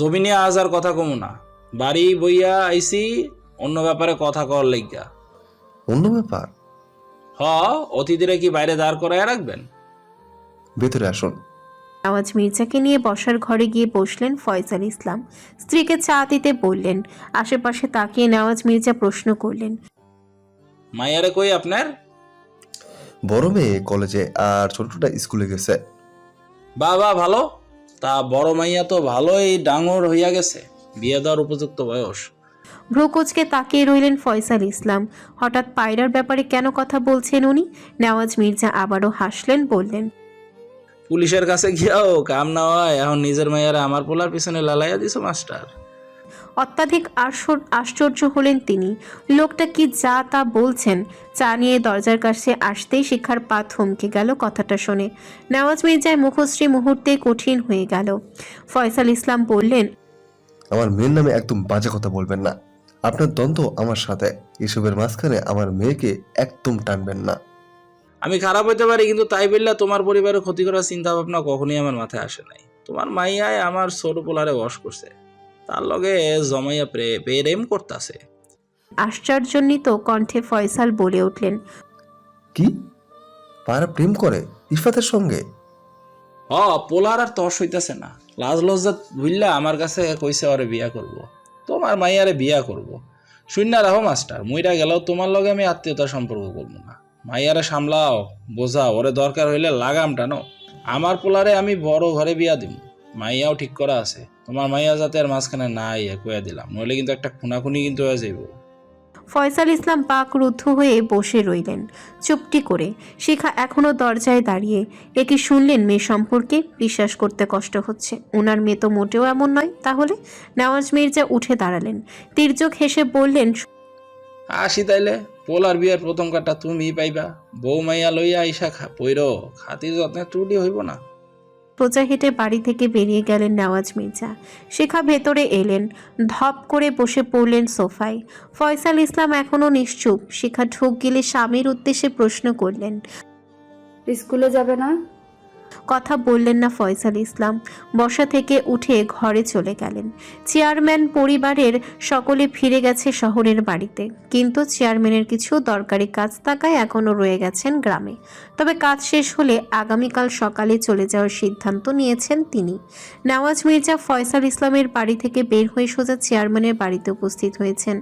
জমি নিয়ে আজ আর কথা কমু না। বাড়ি বইয়া আইছি অন্য ব্যাপারে কথা কর লাগিয়া। অন্য ব্যাপার? হ, অতিথিরা কি বাইরে দাঁড় করায় রাখবেন? ভেতরে আসুন। নওয়াজ মির্জাকে নিয়ে বসার ঘরে গিয়ে বসলেন ফয়সাল ইসলাম। স্ত্রীকে চা দিতে বললেন। আশেপাশে তাকিয়ে নওয়াজ মির্জা প্রশ্ন করলেন, মাইয়ারে কই আপনার? বড় মেয়ে কলেজে আর ছোটটা স্কুলে গেছে। বাবা ভালো। তা বড় মাইয়া তো ভালোই ডাঙর হইয়া গেছে, বিয়ে দেওয়ার উপযুক্ত বয়স। ভ্রুকুচকে তাকিয়ে রইলেন ফয়সাল ইসলাম। হঠাৎ পায়রার ব্যাপারে কেন কথা বলছেন উনি? নওয়াজ মির্জা আবারও হাসলেন, বললেন, পুলিশের কাছে গিয়াও কাম না হয়, এখন নিজের মাইয়ারে আমার পোলার পিছনে লালাইয়া দিছো মাস্টার। অত্যাধিক আশ্চর্য হলেন তিনি। লোকটা কি যা তা বলছেন। চা নিয়ে দরজার কাছে আসতেই শিখার পা থমকে গেল কথাটা শুনে। নওয়াজ মির্জার মুখশ্রী মুহূর্তে কঠিন হয়ে গেল। ফয়সাল ইসলাম বললেন, আমার মেয়ের নামে একদম বাজে কথা বলবেন না। আপনার দ্বন্দ্ব আমার সাথে, এসবের মাঝখানে আমার মেয়েকে একদম টানবেন না। আমি খারাপ হইতে পারি, কিন্তু তাই বললে তোমার পরিবারের ক্ষতি করার চিন্তা ভাবনা কখনই আমার মাথায় আসে নাই। তোমার মাইয়ায় আমার ছোট পোলারে বশ করছে, তার লগে জমাইয়া প্রেম করতেছে। আশ্চর্যান্বিত কণ্ঠে ফয়সাল বলে উঠলেন, কি? পায়রা প্রেম করে ইফাতের সঙ্গে? পোলার আর তস হইতেছে না। লাজ লজ্জা বুঝলা আমার কাছে কইছে ওরে বিয়া করব। তোমার মাইয়ারে বিয়া করব। শূন্য রাখো মাস্টার, মুইরা গেলেও তোমার লগে আমি আত্মীয়তার সম্পর্ক করবো না। মাইয়ারে সামলাও, বোঝাও, ওরে দরকার হইলে লাগাম টানো। আমার পোলারে আমি বড় ঘরে বিয়া দিব। মাইয়াও ঠিক করা আছে। তোমার মাইয়া যাতে আর মাঝখানে না ইয়ে কইয়া দিলাম, নইলে কিন্তু একটা খুনাখুনি কিন্তু হয়ে যাইব। ফয়সাল ইসলাম পাকরুদ্ধ হয়ে বসে রইলেন চুপটি করে। শিখা এখনো দরজায় দাঁড়িয়ে। এ কি শুনলেন মেয়ে সম্পর্কে? বিশ্বাস করতে কষ্ট হচ্ছে। ওনার মেয়ে তো মোটেও এমন নয়। তাহলে? নওয়াজ মির্জা উঠে দাঁড়ালেন। তির্যক হেসে বললেন, আসি তাইলে, পোলার বিয়ার প্রথম কাটা তুমি পাইবা। বউ মাইয়া লইয়া আইসা পইর, খাতির যত্নে ত্রুটি হইব না। সোজা হেঁটে বাড়ি থেকে বেরিয়ে গেলেন নওয়াজ মির্জা। শিখা ভেতরে এলেন। ধপ করে বসে পড়লেন সোফায়। ফয়সাল ইসলাম এখনো নিশ্চুপ। শিখা ঢোক গিলে স্বামীর উদ্দেশ্যে প্রশ্ন করলেন। স্কুলে যাবে না? কথা বললেন না ফয়সাল ইসলাম। বসা থেকে উঠে ঘরে চলে গেলেন। চেয়ারম্যান পরিবারের সকলে ফিরে গেছে শহরের বাড়িতে, কিন্তু চেয়ারম্যানের কিছু দরকারি কাজ থাকায় এখনো রয়ে গেছেন গ্রামে। তবে কাজ শেষ হলে আগামীকাল সকালে চলে যাওয়ার সিদ্ধান্ত নিয়েছেন তিনি। নওয়াজ মির্জা ফয়সাল ইসলামের বাড়ি থেকে বের হয়ে সোজা চেয়ারম্যানের বাড়িতে উপস্থিত হয়েছেন।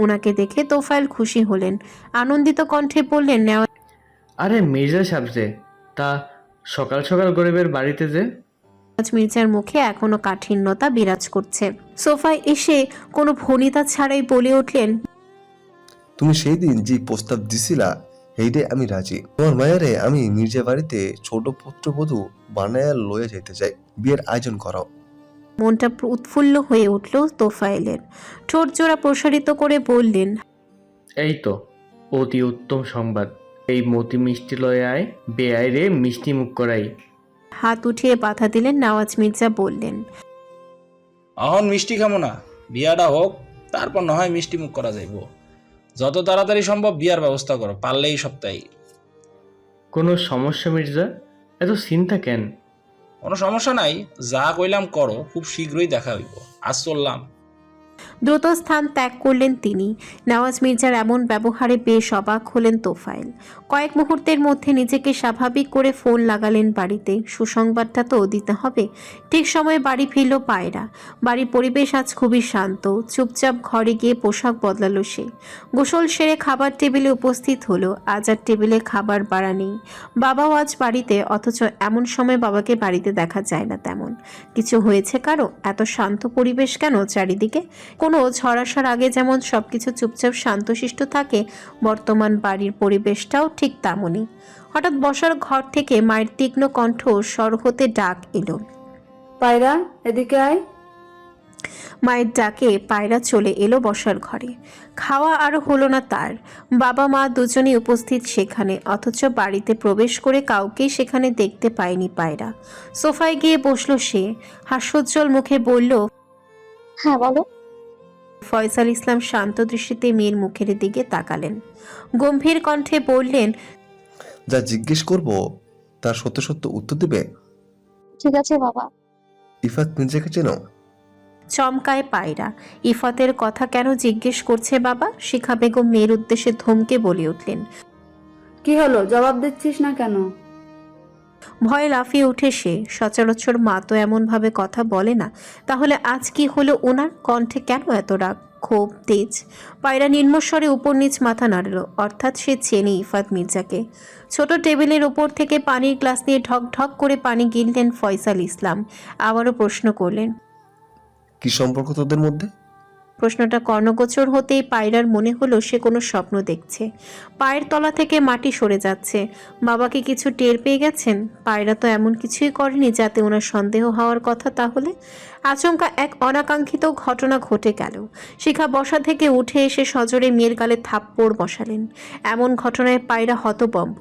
ওনাকে দেখে তোফায়েল খুশি হলেন। আনন্দিত কণ্ঠে বললেন, নেওয়াজ আরে মির্জা সাহেব যে, তা সকাল সকাল গরিবের বাড়িতে যে? মির্জার মুখে এখনো কাঠিন্যতা বিরাজ করছে। সোফায় এসে কোনো ভনিতা ছাড়াই বলে উঠলেন, তুমি সেই দিন যে প্রস্তাব দিছিলা সেইটে আমি রাজি। তোমার মায়ারে আমি মির্জা বাড়িতে ছোট পুত্রবধূ বানায়া লইয়া যাইতে চাই। বিয়ের আয়োজন করাও। মনটা উৎফুল্ল হয়ে উঠল তোফায়েলের। ঠোঁট জোড়া প্রসারিত করে বললেন, এই তো অতি উত্তম সংবাদ। এই মতি মিষ্টি লয়ে আয়, বেআই রে মিষ্টি মুখ করাই। হাত উঠিয়ে বাধা দিলেন নওয়াজ মির্জা, বললেন, এখন মিষ্টি খামো না, বিয়াটা হোক, তারপর না হয় মিষ্টি মুখ করা যাইব। যত তাড়াতাড়ি সম্ভব বিয়ার ব্যবস্থা করো, পারলে এই সপ্তাহে। কোনো সমস্যা মির্জা? এত চিন্তা কেন? কোনো সমস্যা নাই, যা কইলাম করো, খুব শীঘ্রই দেখা হইব। আজ চললাম। দ্রুত স্থান ত্যাগ করলেন তিনি। নওয়াজ মির্জার এমন ব্যবহারে বেশ অবাক হলেন তোফায়েল। কয়েক মুহূর্তের মধ্যে নিজেকে স্বাভাবিক করে ফোন লাগালেন বাড়িতে। সুসংবাদটা তো দিতে হবে। ঠিক সময়ে বাড়ি ফিরল পায়রা। বাড়ির পরিবেশ আজ খুবই শান্ত। চুপচাপ ঘরে গিয়ে পোশাক বদলালো সে। গোসল সেরে খাবার টেবিলে উপস্থিত হলো। আজ আর টেবিলে খাবার বাড়া নেই। বাবাও আজ বাড়িতে, অথচ এমন সময় বাবাকে বাড়িতে দেখা যায় না তেমন। কিছু হয়েছে কারো? এত শান্ত পরিবেশ কেন চারিদিকে? কোনো ঝড় আসার আগে যেমন সবকিছু চুপচাপ শান্তশিষ্ট থাকে, বর্তমান বাড়ির পরিবেশটাও ঠিক তেমনই। হঠাৎ বসার ঘর থেকে মায়ের তীক্ষ্ণ কণ্ঠ স্বর হতে ডাক এলো, পায়রা, এদিকে আয়। মায়ের ডাকে পায়রা চলে এলো বসার ঘরে। খাওয়া আর হলো না তার। বাবা মা দুজনেই উপস্থিত সেখানে, অথচ বাড়িতে প্রবেশ করে কাউকেই সেখানে দেখতে পায়নি পায়রা। সোফায় গিয়ে বসলো সে। হাস্যোজ্জ্বল মুখে বলল, হ্যাঁ বলো। ফয়সাল ইসলাম শান্ত দৃষ্টিতে মেয়ের মুখের দিকে তাকালেন। গম্ভীর কণ্ঠে বললেন, যা জিজ্ঞেস করব তার সত্য সত্য উত্তর দিবে। ঠিক আছে বাবা। ইফাত মির্জাকে চেনো? চমকায় পায়রা। ইফাতের কথা কেন জিজ্ঞেস করছে বাবা? শিখা বেগম মেয়ের উদ্দেশ্যে ধমকে বলে উঠলেন। কি হলো, জবাব দিচ্ছিস না কেন? ভয়ে লাফিয়ে উঠে সে। সচরাচর মা তো এমনভাবে কথা বলে না, তাহলে আজ কি হলো ওনার? কণ্ঠে কেন এত রাগ, ক্ষোভ, তেজ? পায়রা নিম্নস্বরে উপর নিচ মাথা নাড়ল, অর্থাৎ সে চেনে ইফাত মির্জাকে। ছোট টেবিলের ওপর থেকে পানির গ্লাস নিয়ে ঢক ঢক করে পানি গিললেন ফয়সাল ইসলাম। আবারও প্রশ্ন করলেন। কি সম্পর্ক তোদের মধ্যে? প্রশ্নটা কর্ণগোচর হতেই পায়রার মনে হলো সে কোনো স্বপ্ন দেখছে। পায়ের তলা থেকে মাটি সরে যাচ্ছে। বাবাকে কিছু টের পেয়ে গেছেন? পায়রা তো এমন কিছুই করেনি যাতে ওনার সন্দেহ হওয়ার কথা। তাহলে আচমকা এক অনাকাঙ্ক্ষিত ঘটনা ঘটে গেল। শিখা বসা থেকে উঠে এসে সজোরে মেয়ের গালে থাপ্পড় বসালেন। এমন ঘটনায় পায়রা হতবম্ব।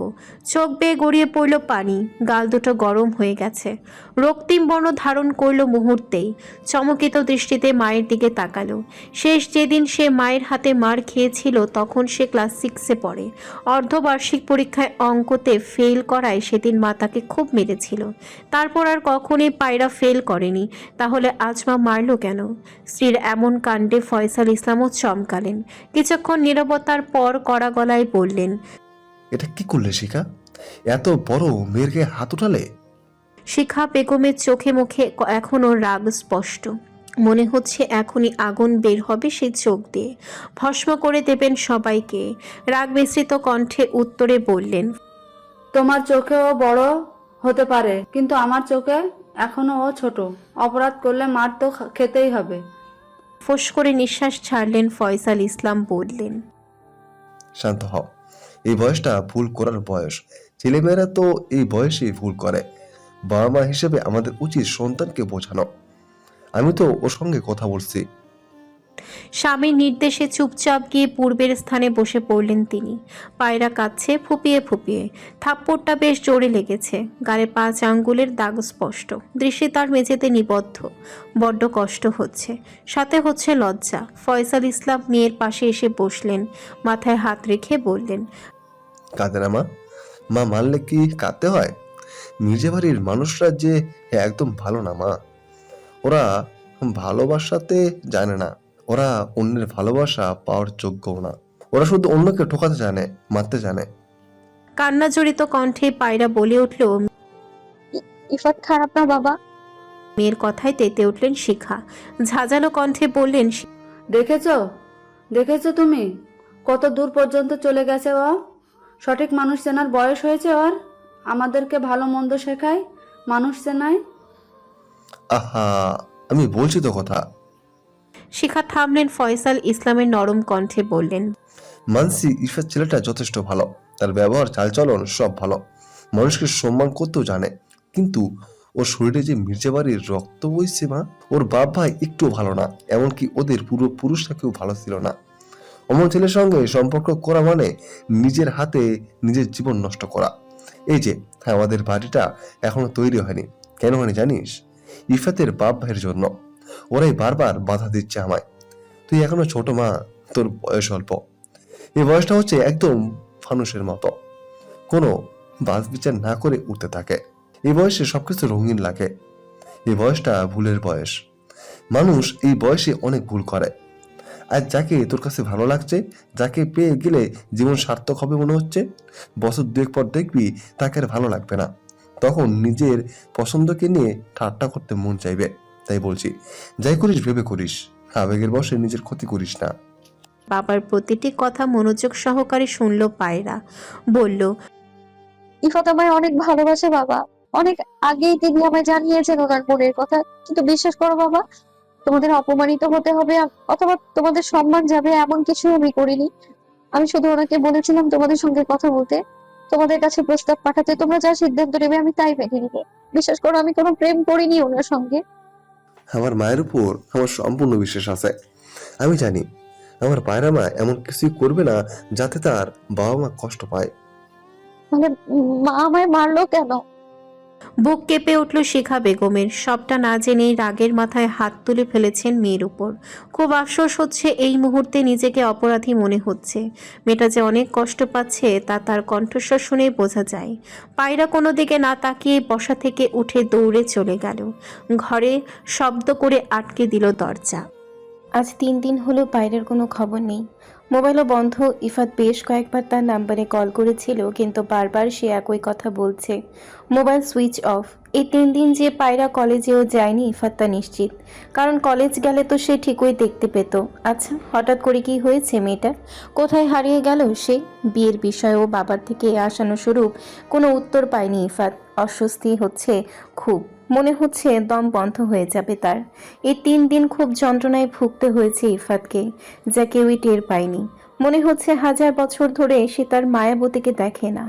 চোখ বেয়ে গড়িয়ে পড়ল পানি, গাল দুটো গরম হয়ে গেছে। রক্তিম বর্ণ ধারণ করল মুহূর্তেই। চমকিত দৃষ্টিতে মায়ের দিকে তাকালো। শেষ যেদিন সে মায়ের হাতে মার খেয়েছিল তখন সে ক্লাস 6-এ পড়ে। অর্ধবার্ষিক পরীক্ষায় অঙ্কতে ফেল করায় সেদিন মা তাকে খুব মেরেছিল। তারপর আর কখনোই পায়রা ফেল করেনি। তাহলে আজ মা মারল কেন? স্ত্রীর এমন কাণ্ডে ফয়সাল ইসলামও চমকালেন। কিছুক্ষণ নীরবতার পর কড়া গলায় বললেন। এটা কি করলে শিখা? এত বড় মেয়ের গায়ে হাত উঠালে? শিখা বেগমের চোখে মুখে এখনো রাগ স্পষ্ট। মনে হচ্ছে এখনই আগুন বের হবে সেই চোখ দিয়ে, ভস্ম করে দেবেন সবাইকে। রাগ মিশ্রিত কণ্ঠে উত্তরে বললেন। তোমার চোখে ও বড় হতে পারে, কিন্তু আমার চোখে এখনো ও ছোট। অপরাধ করলে মার তো খেতেই হবে। ফোঁস করে নিঃশ্বাস ছাড়লেন ফয়সাল ইসলাম। বললেন। শান্ত হও, এই বয়সটা ভুল করার বয়স। ছেলেমেয়েরা তো এই বয়সে ভুল করে। বাবা মা হিসেবে আমাদের উচিত সন্তানকে বোঝানো। আমি তো ওর সঙ্গে কথা বলছি। স্বামীর নির্দেশে চুপচাপ গিয়ে পূর্বের স্থানে বসে পড়লেন তিনি। পায়রা কাঁদছে ফুপিয়ে ফুপিয়ে। থাপ্পড়টা বেশ জোরে লেগেছে। গালে 5 আঙ্গুলের দাগ স্পষ্ট। দৃষ্টি তার মেঝেতে নিবদ্ধ। বড্ড কষ্ট হচ্ছে, সাথে হচ্ছে লজ্জা। ফয়সাল ইসলাম মেয়ের পাশে এসে বসলেন, মাথায় হাত রেখে বললেন। কাঁদে না মা? মা মানলে কি কাঁদতে হয়? নিজে বাড়ির মানুষরা যে একদম ভালো না মা। ওরা ভালোবাসাতে জানে না। ওরা অন্যের ভালোবাসা পাওয়ার যোগ্যও না। ওরা শুধু অন্যকে ঠকাতে জানে, মারতে জানে। কান্না জড়িত কণ্ঠে পায়রা বলে উঠল। ইফাত খারাপ না বাবা। মেয়ের কথায় তেতে উঠলেন শিখা। ঝাঁঝালো কণ্ঠে বললেন। দেখেছো দেখেছো তুমি কত দূর পর্যন্ত চলে গেছে ও? সঠিক মানুষ চেনার বয়স হয়েছে ওর। আমাদেরকে ভালো মন্দ শেখায়, মানুষ চেনায়। আহা, আমি বলছি তো কথা। শিখা থামলেন। ফয়সাল ইসলামের নরম কণ্ঠে বললেন। মানসি ইরফাত ছেলেটা যথেষ্ট ভালো। তার ব্যবহার, চালচলন সব ভালো। মানুষকে সম্মান করতেও জানে। কিন্তু ওর শরীরে যে মির্জা বাড়ির রক্ত বইছে মা। ওর বাপ ভাই একটু ভালো না, এমনকি ওদের পুরো পুরুষরা কেউ ভালো ছিল না। অমন ছেলের সঙ্গে সম্পর্ক করা মানে নিজের হাতে নিজের জীবন নষ্ট করা। এই যে আমাদের বাড়িটা এখনো তৈরি হয়নি। কেন হয়নি জানিস? ইফাতের বাপ ভাইয়ের জন্য। ওরাই বারবার বাধা দিচ্ছে আমায়। তুই এখনো ছোট মা, তোর বয়স অল্প। এই বয়সটা হচ্ছে একদম ফানুসের মতো, কোনো বাজ বিচার না করে উঠতে থাকে। এই বয়সে সবকিছু রঙিন লাগে। এই বয়সটা ভুলের বয়স। মানুষ এই বয়সে অনেক ভুল করে। আর যাকে তোর কাছে ভালো লাগছে, যাকে পেয়ে গেলে জীবন সার্থক হবে মনে হচ্ছে, বছর 2 পর দেখবি তাকে আর ভালো লাগবে না। তখন নিজের পছন্দকে নিয়ে ঠাট্টা করতে মন চাইবে। তাই বলছি, যাই করিস ভেবে করিস। আবেগের বশে নিজের ক্ষতি করিস না। বাবার প্রতিটি কথা মনোযোগ সহকারে শুনল পায়রা। বলল। ইফাত আমায় অনেক ভালোবাসে বাবা। অনেক আগেই তিনি আমায় জানিয়েছেন ওনার মনের কথা। কিন্তু বিশ্বাস করো বাবা, তোমাদের অপমানিত হতে হবে অথবা তোমাদের সম্মান যাবে এমন কিছু আমি করিনি। আমি শুধু ওনাকে বলেছিলাম তোমাদের সঙ্গে কথা বলতে, তোমাদের কাছে প্রস্তাব পাঠাতে। তোমরা যা সিদ্ধান্ত নেবে আমি তাই মেনে নিব। বিশ্বাস করো, আমি কোনো প্রেম করিনি ওনার সঙ্গে। আমার মায়ের উপর আমার সম্পূর্ণ বিশ্বাস আছে। আমি জানি আমার পায়রা মা এমন কিছুই করবে না যাতে তার বাবা মা কষ্ট পায়। মানে মা আমায় মারলো কেন? বুক কেঁপে উঠল শিখা বেগমের। সবটা না জেনেই রাগের মাথায় হাত তুলে ফেলেছেন মেয়ের উপর। খুব আফসোস হচ্ছে এই মুহূর্তে নিজেকে অপরাধী মনে হচ্ছে। মেয়েটা যে অনেক কষ্ট পাচ্ছে তা তার কণ্ঠস্বর শুনেই বোঝা যায়। পায়রা কোনো দিকে না তাকিয়ে বসা থেকে উঠে দৌড়ে চলে গেল ঘরে, শব্দ করে আটকে দিল দরজা। আজ 3 দিন হলো পায়রার কোনো খবর নেই। মোবাইলও বন্ধ। ইফাত বেশ কয়েকবার তার নাম্বারে কল করেছিল, কিন্তু বারবার সে একই কথা বলছে, মোবাইল সুইচ অফ। এই 3 দিন যে পায়রা কলেজেও যায়নি ইফাত তা নিশ্চিত, কারণ কলেজ গেলে তো সে ঠিকই দেখতে পেত। আচ্ছা, হঠাৎ করে কি হয়েছে মেয়েটার? কোথায় হারিয়ে গেল সে? বিয়ের বিষয়ে ও বাবার থেকে আসানো স্বরূপ কোনো উত্তর পায়নি ইফাত। অস্বস্তি হচ্ছে খুব, মনে হচ্ছে দম বন্ধ হয়ে যাবে তার। এই 3 দিন খুব যন্ত্রণায় ভুগতে হয়েছে ইফাতকে, যা কেউই টের পায়নি। মনে হচ্ছে 1000 বছর ধরে সে তার মায়াবতীকে দেখে না,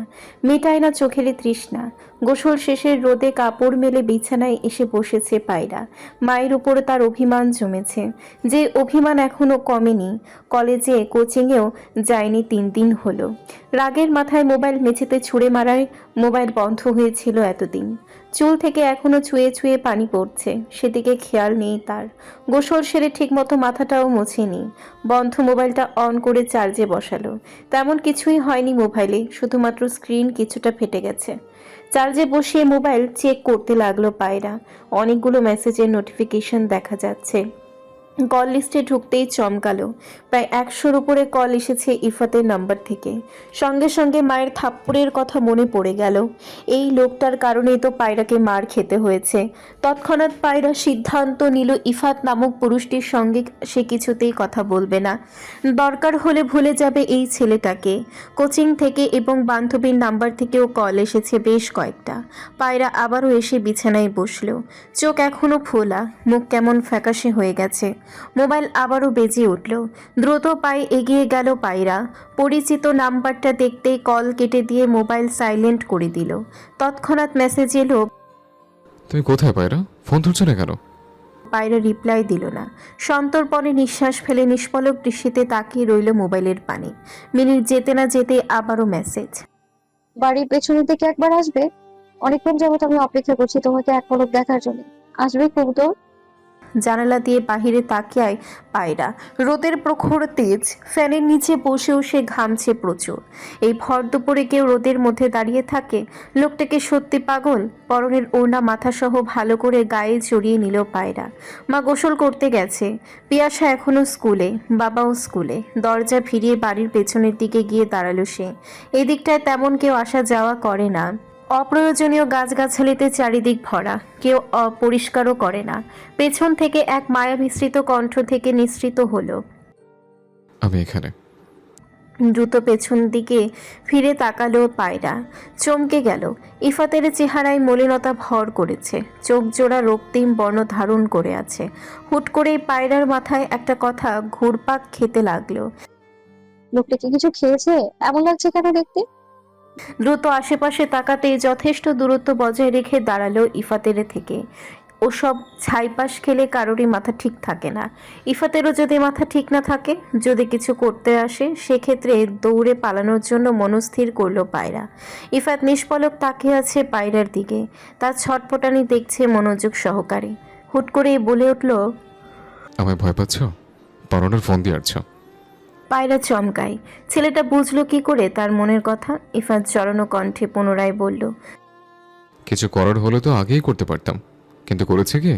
মেটায় না চোখের তৃষ্ণা। গোসল শেষের রোদে কাপড় মেলে বিছানায় এসে বসেছে পায়রা। মায়ের উপরে তার অভিমান জমেছে, যে অভিমান এখনো কমেনি। কলেজে কোচিংয়েও যায়নি 3 দিন হলো। রাগের মাথায় মোবাইল মেঝেতে ছুঁড়ে মারায় মোবাইল বন্ধ হয়েছিল এতদিন। চুল থেকে এখনো ছুঁয়ে ছুঁয়ে পানি পড়ছে, সেদিকে খেয়াল নেই তার। গোসল সেরে ঠিকমতো মাথাটাও মোছেনি। বন্ধ মোবাইলটা অন করে চার্জে বসালো। তেমন কিছুই হয়নি মোবাইলে, শুধুমাত্র স্ক্রিন কিছুটা ফেটে গেছে। চার্জে বসিয়ে মোবাইল চেক করতে লাগলো পায়রা। অনেকগুলো মেসেজের নোটিফিকেশন দেখা যাচ্ছে। কল লিস্টে ঢুকতেই চমকালো, প্রায় 100-র উপরে কল এসেছে ইফাতের নাম্বার থেকে। সঙ্গে সঙ্গে মায়ের থাপ্পড়ের কথা মনে পড়ে গেল। এই লোকটার কারণেই তো পায়রাকে মার খেতে হয়েছে। তৎক্ষণাৎ পায়রা সিদ্ধান্ত নিল ইফাত নামক পুরুষটির সঙ্গে সে কিছুতেই কথা বলবে না। দরকার হলে ভুলে যাবে এই ছেলেটাকে। কোচিং থেকে এবং বান্ধবীর নাম্বার থেকেও কল এসেছে বেশ কয়েকটা। পায়রা আবারও এসে বিছানায় বসল। চোখ এখনো ফোলা, মুখ কেমন ফ্যাকাশে হয়ে গেছে। মোবাইল আবারও বেজে উঠল। দ্রুত পায়ে এগিয়ে গেল পায়রা। পরিচিত নাম্বারটা দেখতেই কল কেটে দিয়ে মোবাইল সাইলেন্ট করে দিল। তৎক্ষণাৎ মেসেজ এলো। তুমি কোথায় পায়রা? ফোন ধরছো না কেন? পায়রা রিপ্লাই দিল না। সন্তর্পণে নিঃশ্বাস ফেলে নিষ্পলক দৃষ্টিতে তাকিয়ে রইল মোবাইলের পানে। মিনিট যেতে না যেতে আবারও মেসেজ। বাড়ির পেছনের দিকে একবার আসবে? অনেকক্ষণ যাবত আমি অপেক্ষা করছি তোমাকে এক পলক দেখার জন্য। আসবে কবুতর? জানালা দিয়ে বাহিরে তাকিয়ায় পায়রা। রোদের প্রখর তেজ, ফ্যানের নিচে বসেও সে ঘামছে প্রচুর। এই ভর দুপুরে কেউ রোদের মধ্যে দাঁড়িয়ে থাকে? লোকটাকে সত্যি পাগল। পরনের ওড়না মাথাসহ ভালো করে গায়ে জড়িয়ে নিল পায়রা। মা গোসল করতে গেছে, পিয়াসা এখনো স্কুলে, বাবাও স্কুলে। দরজা ফিরিয়ে বাড়ির পেছনের দিকে গিয়ে দাঁড়ালো সে। এই দিকটায় তেমন কেউ আসা যাওয়া করে না। অপ্রয়োজনীয় গাছগাছালিতে চারিদিক ভরা, কেউ অপরিষ্কারও করে না। পেছন থেকে এক মায়া মিশ্রিত কণ্ঠ থেকে নিঃসৃত হলো, আমি এখানে। দ্রুত পেছন দিকে ফিরে তাকালো পায়রা। চমকে গেল। ইফাতের চেহারায় মলিনতা ভর করেছে, চোখ জোড়া রক্তিম বর্ণ ধারণ করে আছে। হুট করেই পায়রার মাথায় একটা কথা ঘুরপাক খেতে লাগলো। লোকটা কি কিছু খেয়েছে? এমন লাগছে কেন দেখতে? দ্রুত আশেপাশে তাকাতে যথেষ্ট দূরত্ব বজায় রেখে দাঁড়ালো ইফাতের থেকে। ওসব ছাইপাশ খেলে কারোরই মাথা ঠিক থাকে না। ইফাতেরও যদি মাথা ঠিক না থাকে, যদি কিছু করতে আসে, সেক্ষেত্রে দৌড়ে পালানোর জন্য মনস্থির করলো পায়রা। ইফাত নিষ্পলক তাকিয়ে আছে পায়রার দিকে, তার ছটফটানি দেখছে মনোযোগ সহকারে। হুট করেই বলে উঠল, আমায় ভয় পাচ্ছ? পরনের ফোন দিয়ে আসছো? পায়রা চমকায়। ছেলেটা বুঝলো কি করে তার মনের কথা? ইফাত জড়ানো কণ্ঠে পুনরায় বলল, কিছু করার হলে তো আগেই করতে পারতাম, কিন্তু করেছে কি?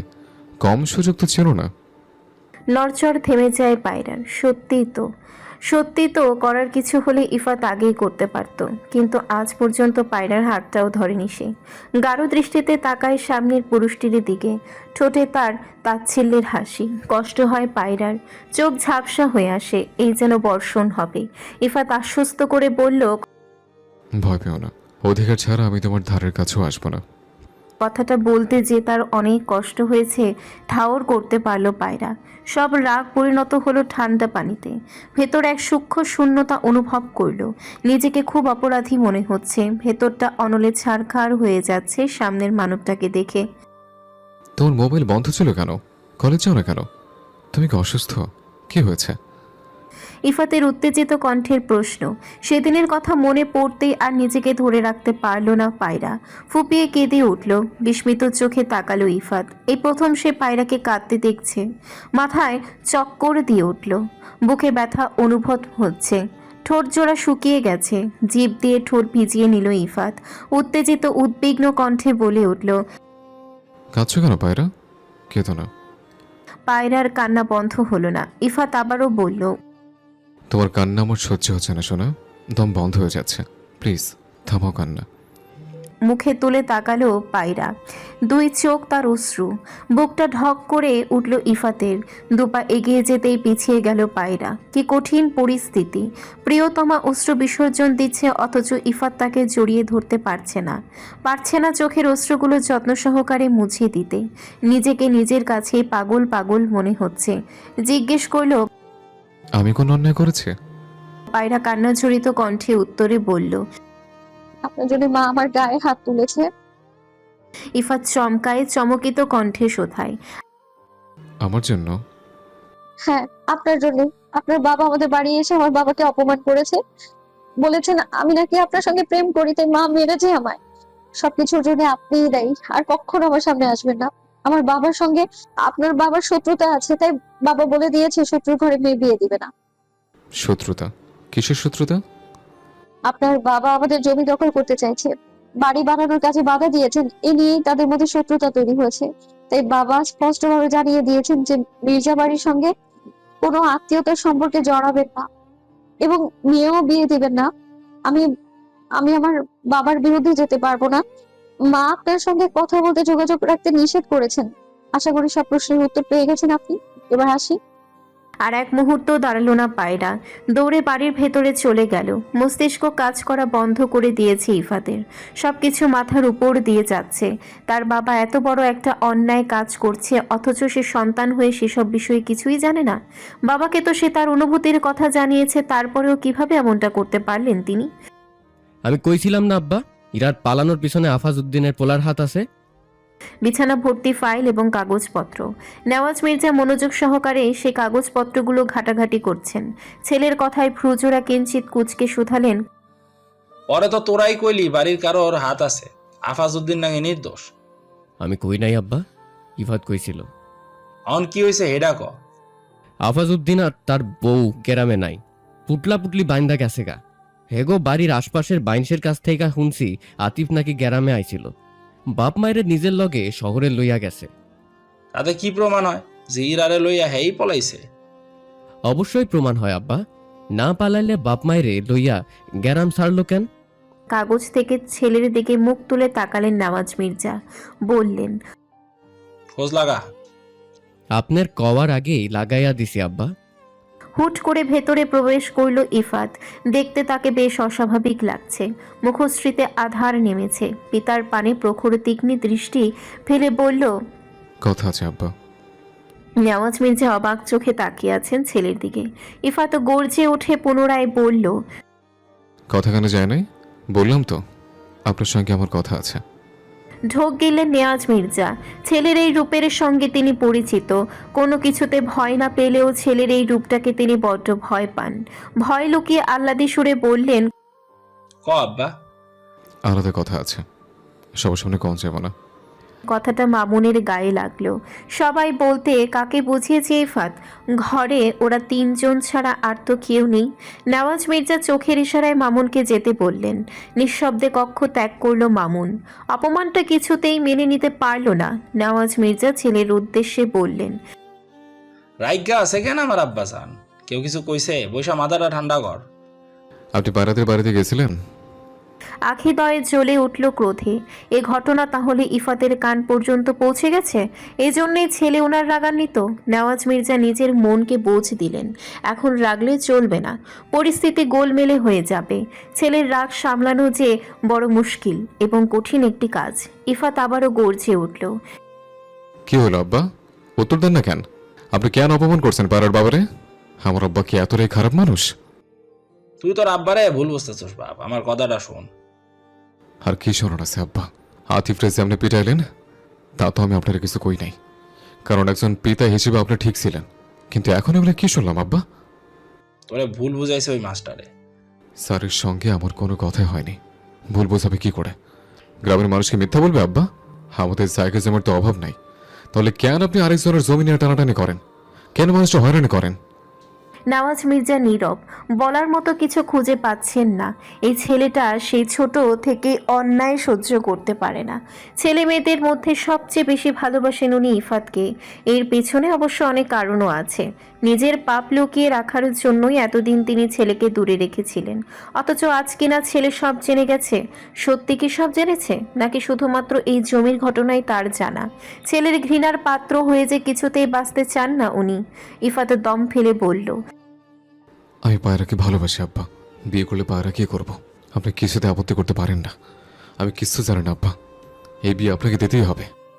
কম সুযোগ তো ছিল না। নড়চড় থেমে যায় পায়রার। সত্যি তো করার কিছু হলে ইফাত আগেই করতে পারত, কিন্তু আজ পর্যন্ত পায়রার হাতটাও ধরেনি সে। গাঢ় দৃষ্টিতে তাকায় সামনের পুরুষটির দিকে। ঠোঁটে তার তাচ্ছিল্যের হাসি। কষ্ট হয় পায়রার, চোখ ঝাপসা হয়ে আসে, এই যেন বর্ষণ হবে। ইফাত আশ্বস্ত করে বলল, ভয় পেও না, অধিকার ছাড়া আমি তোমার ধারের কাছেও আসবো না। কথাটা বলতে যে তার অনেক কষ্ট হয়েছে ঠাওর করতে পারলো পায়রা। সব রাগ পরিণত হলো ঠান্ডা পানিতে। ভেতর এক সূক্ষ্ম শূন্যতা অনুভব করলো। নিজেকে খুব অপরাধী মনে হচ্ছে। ভেতরটা অনলে ছারখার হয়ে যাচ্ছে সামনের মানবটাকে দেখে। তোমার মোবাইল বন্ধ ছিল কেন? কলেজ যাও না কেন? তুমি কি অসুস্থ? কি হয়েছে? ইফাতের উত্তেজিত কণ্ঠের প্রশ্ন। সেদিনের কথা মনে পড়তেই আর নিজেকে ধরে রাখতে পারল না পায়রা। ফুপিয়ে কেঁদে উঠল। বিস্মিত চোখে তাকালো ইফাত। এই প্রথম সে পায়রাকে কাঁদতে দেখছে। মাথায় চক্কর দিয়ে উঠল। বুকে ব্যথা অনুভব হচ্ছে। ঠোঁট জোড়া শুকিয়ে গেছে। জিভ দিয়ে ঠোঁট ভিজিয়ে নিল ইফাত। উত্তেজিত উদ্বিগ্ন কণ্ঠে বলে উঠল। কাঁদছো কেন পায়রা? কেঁদো না। পায়রার কান্না বন্ধ হলো না। ইফাত আবারও বলল। তোমার কান্না আমার সহ্য হচ্ছে না সোনা, দম বন্ধ হয়ে যাচ্ছে, প্লিজ থামাও কান্না। মুখে তুলে তাকালো পায়রা। দুই চোখ তার অশ্রু। বুকটা ঢক করে উঠল ইফাতের। দুপা এগিয়ে যেতেই পিছিয়ে গেল পায়রা। কি কঠিন পরিস্থিতি। প্রিয়তমা অশ্রু বিসর্জন দিচ্ছে, অথচ ইফাত তাকে জড়িয়ে ধরতে পারছে না। পারছে না চোখের অশ্রুগুলো যত্ন সহকারে মুছিয়ে দিতে। নিজেকে নিজের কাছেই পাগল পাগল মনে হচ্ছে। জিজ্ঞেস করল। আমি কোন অন্যায় করেছি? পায়রা কান্নাজড়িত কণ্ঠে উত্তরে বলল। আপনার জন্য মা আমার গায়ে হাত তুলেছে। ইফাত চমকায়, চমকিত কণ্ঠে শোধায়। আমার জন্য? হ্যাঁ, আপনার জন্য। আপনার বাবা আমাদের বাড়ি এসে আমার বাবাকে অপমান করেছে। বলেছেন আমি নাকি আপনার সঙ্গে প্রেম করি, তাই মা মেরেছে আমায়। সবকিছুর জন্য আপনিই দায়ী। আর কখনো আমার সামনে আসবেন না। আমার বাবার সঙ্গে আপনার বাবার শত্রুতা আছে, তাই বাবা বলে দিয়েছে শত্রুর ঘরে মেয়ে বিয়ে দিবে না। শত্রুতা? কিসের শত্রুতা? আপনার বাবা আমাদের জমি দখল করতে চাইছে, বাড়ি বানানোর কাজে বাধা দিয়েছেন। এ নিয়েই তাদের মধ্যে শত্রুতা তৈরি হয়েছে। তাই বাবা স্পষ্টভাবে জানিয়ে দিয়েছেন যে মির্জা বাড়ির সঙ্গে কোনো আত্মীয়তার সম্পর্কে জড়াবেন না এবং মেয়েও বিয়ে দিবেন না। আমি আমি আমার বাবার বিরুদ্ধে যেতে পারবো না। মা আপনার সঙ্গে কথা বলতে, যোগাযোগ রাখতে নিষেধ করেছেন। আশা করি সব প্রশ্নের উত্তর পেয়ে গেছেন আপনি। এবার আসি। আর এক মুহূর্ত দাঁড়ালো না পায়রা। দৌড়ে বাড়ির ভেতরে চলে গেল। মস্তিষ্ক কাজ করা বন্ধ করে দিয়েছে ইফাতের। সবকিছু মাথার উপর দিয়ে যাচ্ছে। তার বাবা এত বড় একটা অন্যায় কাজ করছে, অথচ সে সন্তান হয়ে সেসব বিষয়ে কিছুই জানে না। বাবাকে তো সে তার অনুভূতির কথা জানিয়েছে, তারপরেও কিভাবে এমনটা করতে পারলেন তিনি? আমি কইছিলাম না আব্বা, ইরার পালানোর পিছনে আফাজ উদ্দিনের পোলার হাত আছে। বিছানা ভর্তি ফাইল এবং কাগজপত্র। নেওয়াজ মির্জা মনোযোগ সহকারে সে কাগজপত্রগুলো ঘাটাঘাটি করছেন। ছেলের কথায় ভ্রুজোড়া কিঞ্চিত কুচকে শুধালেন। পরে তো তোরাই কইলি বাড়ির কারোর হাত আছে, আফাজউদ্দিন নাকি নির্দোষ। আমি কই নাই আব্বা, ইফাত কইছিল। অন কি হয়েছে হেডা ক। আফাজ উদ্দিন আর তার বউ গ্রামে নাই, পুটলা পুটলি বাইন্দা গেছে গা। হেগো বাড়ির আশপাশের বাইনসের কাছ থেকে শুনছি আতিফ নাকি গ্রামে আইছিল। বাপ মায়ের নিজের লগে শহরে লইয়া গেছে। তাতে কি প্রমাণ হয় যে ইরারে লইয়া হেই পলাইছে? অবশ্যই প্রমাণ হয় আব্বা, না পালাইলে বাপ মায়েরে লইয়া গ্রাম ছাড়লো কেন? কাগজ থেকে ছেলের দিকে মুখ তুলে তাকালেন নেওয়াজ মির্জা। বললেন। খোঁজ লাগা। আপনার কওয়ার আগেই লাগাইয়া দিছি আব্বা। হুট করে ভেতরে প্রবেশ করল ইফাত। দেখতে তাকে বেশ অস্বাভাবিক লাগছে। মুখশ্রীতে আধার নেমেছে। পিতার পানে প্রখর তীক্ষ্ণ দৃষ্টি ফেলে বলল। কথা আছে আব্বা। নেওয়াজ মির্জা অবাক চোখে তাকিয়ে আছেন ছেলের দিকে। ইফাত গর্জে উঠে পুনরায় বলল। কথা কেন যায় নাই? বললাম তো আপনার সঙ্গে আমার কথা আছে। ঢোক গেলেন নেওয়াজ মির্জা। ছেলের এই রূপের সঙ্গে তিনি পরিচিত। কোনো কিছুতে ভয় না পেলেও ছেলের এই রূপটাকে তিনি বড্ড ভয় পান। ভয় লুকিয়ে আহ্লাদি সুরে বললেন। ক আব্বা। আলাদা কথা আছে, সবার সামনে কম যাব না। কথাটা মামুনের গায়ে লাগলো। সবাই বলতে কাকে বুঝিয়েছে ইফাত? ঘরে ওরা তিনজন ছাড়া আর তো কেউ নেই। নেওয়াজ মির্জা চোখের ইশারায় মামুনকে যেতে বললেন। নিঃশব্দে কক্ষ ত্যাগ করলো মামুন। অপমানটা কিছুতেই মেনে নিতে পারল না। নেওয়াজ মির্জা ছেলের উদ্দেশ্যে বললেন। রাইগা আছে কেন আমার আব্বা জান? কেউ কিছু কইছে? বৈশা মাথাটা ঠান্ডা কর। আপনি পায়রাদের বাড়িতে গেছিলেন? আখিদয়ে জ্বলে উঠল ক্রোধে। এ ঘটনা তাহলে ইফাতের কান পর্যন্ত পৌঁছে গেছে? এজন্যই ছেলে ওনার রাগান্বিত। নেওয়াজ মির্জা নিজের মনকে বোঝ দিলেন। এখন রাগলে চলবে না, পরিস্থিতি গোলমেলে হয়ে যাবে। ছেলের রাগ সামলানো যে বড় মুশকিল এবং কঠিন একটি কাজ। ইফাত আবারও গর্জে উঠল। কি হলো আব্বা? উত্তর দেন না কেন? আপনি কেন অপমান করছেন পাড়ার বাবারে? আমার আব্বা কি এতটাই খারাপ মানুষ? তুই তোর আব্বারে ভুল বুঝতেছিস বাপ, আমার কথাটা শোন। আর কি স্মরণ আছে আব্বা? আতিফ রে যেমনি পিটাইলেন তা তো আমি আপনার কিছু কই নাই, কারণ একজন পিতা হিসেবে আপনি ঠিক ছিলেন। কিন্তু এখন আমরা কি শুনলাম আব্বা? তোরে ভুল বুঝাইছে ওই মাস্টারে। স্যারের সঙ্গে আমার কোনো কথাই হয়নি, ভুল বোঝাবে কি করে? গ্রামের মানুষকে মিথ্যা বলবে আব্বা? আমাদের জায়গা জমির তো অভাব নাই, তাহলে কেন আপনি আরেকজনের জমি নিয়ে টানাটানি করেন? কেন মানুষটা হয়রানি করেন? নওয়াজ মির্জা নীরব, বলার মতো কিছু খুঁজে পাচ্ছেন না। এই ছেলেটা সেই ছোট থেকে অন্যায় সহ্য করতে পারে না। ছেলে মেয়েদের মধ্যে সবচেয়ে বেশি ভালোবাসেন উনি ইফাতকে। এর পেছনে অবশ্য অনেক কারণও আছে। নিজের পাপ লুকিয়ে রাখার জন্যই এতদিন তিনি ছেলেকে দূরে রেখেছিলেন। অথচ আজ কিনা ছেলে সব জেনে গেছে। সত্যি কি সব জেনেছে, নাকি শুধুমাত্র এই জমির ঘটনাই তার জানা? ছেলের ঘৃণার পাত্র হয়ে যে কিছুতেই বাঁচতে চান না উনি। ইফাত দম ফেলে বলল, আমি পায়রাকে ভালোবাসি আব্বা, বিয়ে করলে পায়রা কি করব? আপনি কিছুতে আপত্তি করতে পারেন না। আমি কিচ্ছু জানি না আব্বা, এই বিয়ে আপনাকে দিতেই হবে।